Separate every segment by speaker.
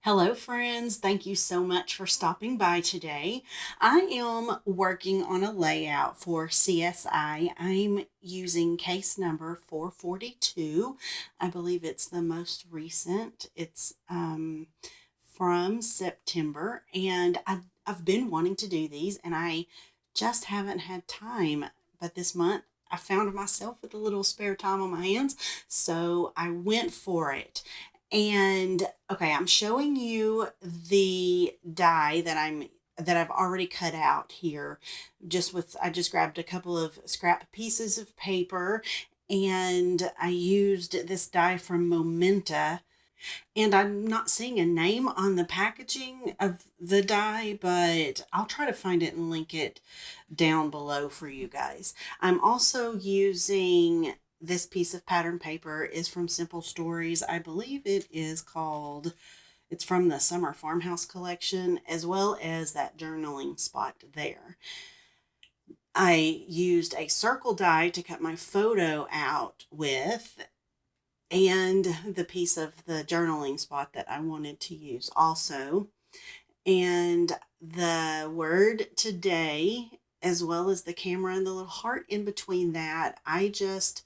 Speaker 1: Hello, friends. Thank you so much for stopping by today. I am working on a layout for CSI. I'm using case number 442. I believe it's the most recent. It's from September, and I've been wanting to do these, and I just haven't had time. But this month, I found myself with a little spare time on my hands, so I went for it. And okay, I'm showing you the die that I've already cut out here. I just grabbed a couple of scrap pieces of paper and I used this die from Momenta, and I'm not seeing a name on the packaging of the die, but I'll try to find it and link it down below for you guys. I'm also using this piece of pattern paper is from Simple Stories. I believe it's from the Summer Farmhouse collection, as well as that journaling spot there. I used a circle die to cut my photo out with, and the piece of the journaling spot that I wanted to use also. And the word today, as well as the camera and the little heart in between that, I just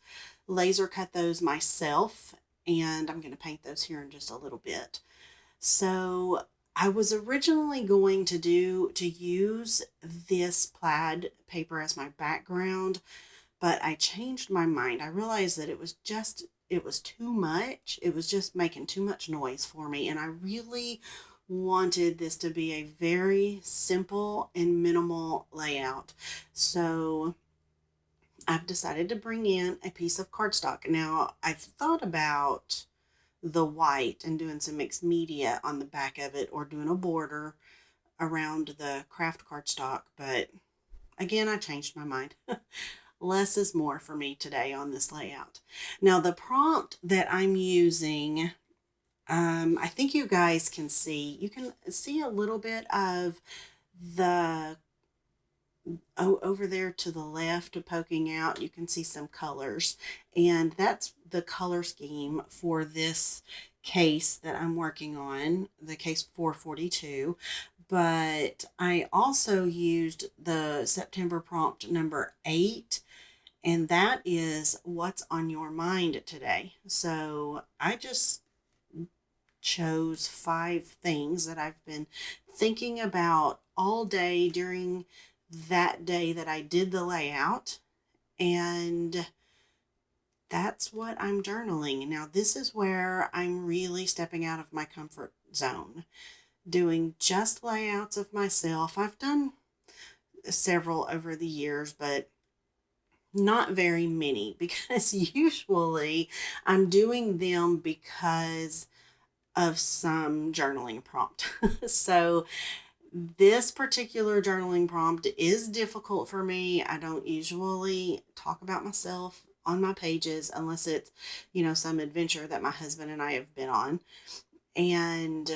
Speaker 1: laser cut those myself, and I'm going to paint those here in just a little bit. So I was originally going to use this plaid paper as my background, but I changed my mind. I realized that it was too much. It was just making too much noise for me, and I really wanted this to be a very simple and minimal layout. So I've decided to bring in a piece of cardstock. Now, I've thought about the white and doing some mixed media on the back of it, or doing a border around the craft cardstock, but again, I changed my mind. Less is more for me today on this layout. Now, the prompt that I'm using, I think you guys can see, you can see a little bit of the, over there to the left poking out, you can see some colors, and that's the color scheme for this case that I'm working on, the case 442. But I also used the September prompt number 8, and that is what's on your mind today. So I just chose 5 things that I've been thinking about all day during that day that I did the layout, and that's what I'm journaling. Now, this is where I'm really stepping out of my comfort zone, doing just layouts of myself. I've done several over the years, but not very many, because usually I'm doing them because of some journaling prompt. So this particular journaling prompt is difficult for me. I don't usually talk about myself on my pages unless it's, some adventure that my husband and I have been on. And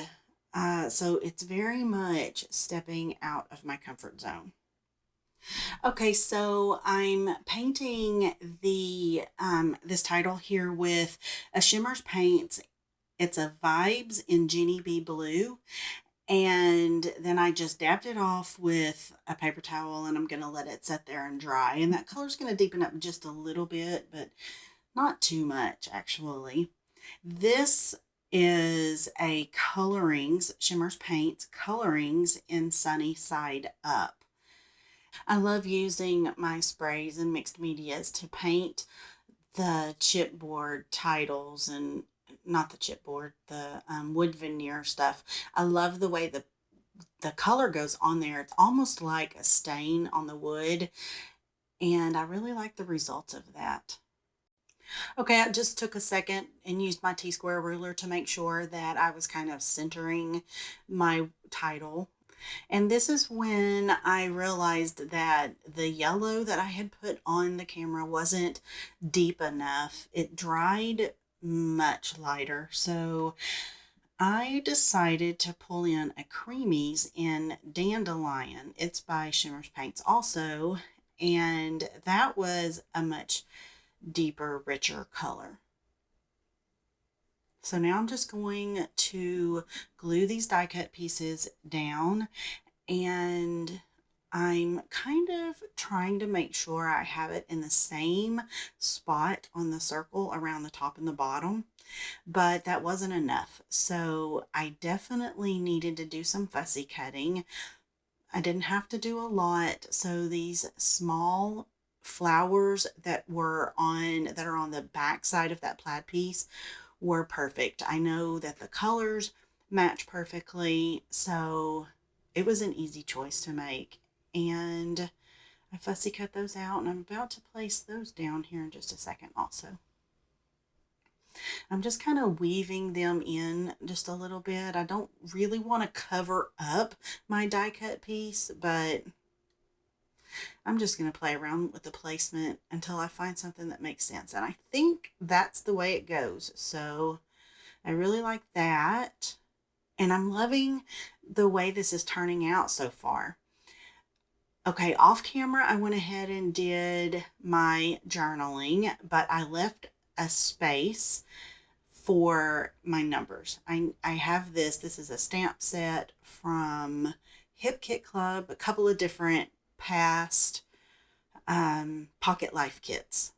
Speaker 1: so it's very much stepping out of my comfort zone. Okay, so I'm painting the this title here with a SHIMMERZ paint. It's a Vibes in Jenny B Blue. And then I just dabbed it off with a paper towel, and I'm going to let it sit there and dry. And that color's going to deepen up just a little bit, but not too much actually. This is a colorings, SHIMMERZ Paints colorings in Sunny Side Up. I love using my sprays and mixed medias to paint the chipboard titles, and not the chipboard, the wood veneer stuff. I love the way the color goes on there. It's almost like a stain on the wood, and I really like the results of that. Okay, I just took a second and used my T-square ruler to make sure that I was kind of centering my title. And this is when I realized that the yellow that I had put on the camera wasn't deep enough. It dried much lighter. So I decided to pull in a Creamies in Dandelion. It's by SHIMMERZ Paints also. And that was a much deeper, richer color. So now I'm just going to glue these die cut pieces down, and I'm kind of trying to make sure I have it in the same spot on the circle around the top and the bottom, but that wasn't enough. So I definitely needed to do some fussy cutting. I didn't have to do a lot. So these small flowers that are on the back side of that plaid piece were perfect. I know that the colors match perfectly, so it was an easy choice to make. And I fussy cut those out, and I'm about to place those down here in just a second also. I'm just kind of weaving them in just a little bit. I don't really want to cover up my die cut piece, but I'm just going to play around with the placement until I find something that makes sense. And I think that's the way it goes. So I really like that. And I'm loving the way this is turning out so far. Okay, off camera, I went ahead and did my journaling, but I left a space for my numbers. I have this is a stamp set from Hip Kit Club, a couple of different past Pocket Life kits.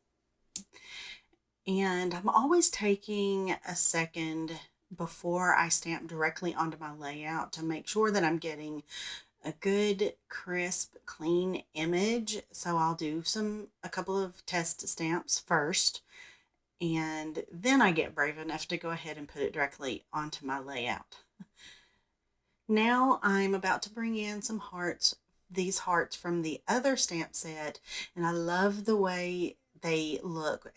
Speaker 1: And I'm always taking a second before I stamp directly onto my layout to make sure that I'm getting a good, crisp, clean image. So I'll do a couple of test stamps first, and then I get brave enough to go ahead and put it directly onto my layout. Now I'm about to bring in some hearts, these hearts from the other stamp set, and I love the way they look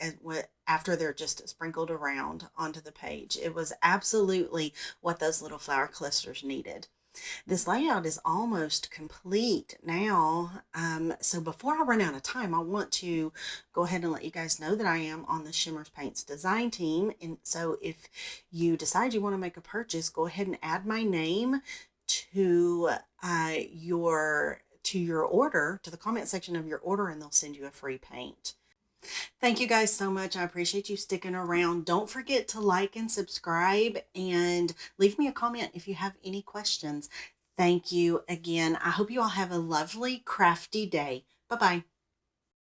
Speaker 1: after they're just sprinkled around onto the page. It was absolutely what those little flower clusters needed. This layout is almost complete now. So before I run out of time, I want to go ahead and let you guys know that I am on the SHIMMERZ Paints design team. And so if you decide you want to make a purchase, go ahead and add my name to your order, to the comment section of your order, and they'll send you a free paint. Thank you guys so much. I appreciate you sticking around. Don't forget to like and subscribe, and leave me a comment if you have any questions. Thank you again. I hope you all have a lovely crafty day. Bye-bye.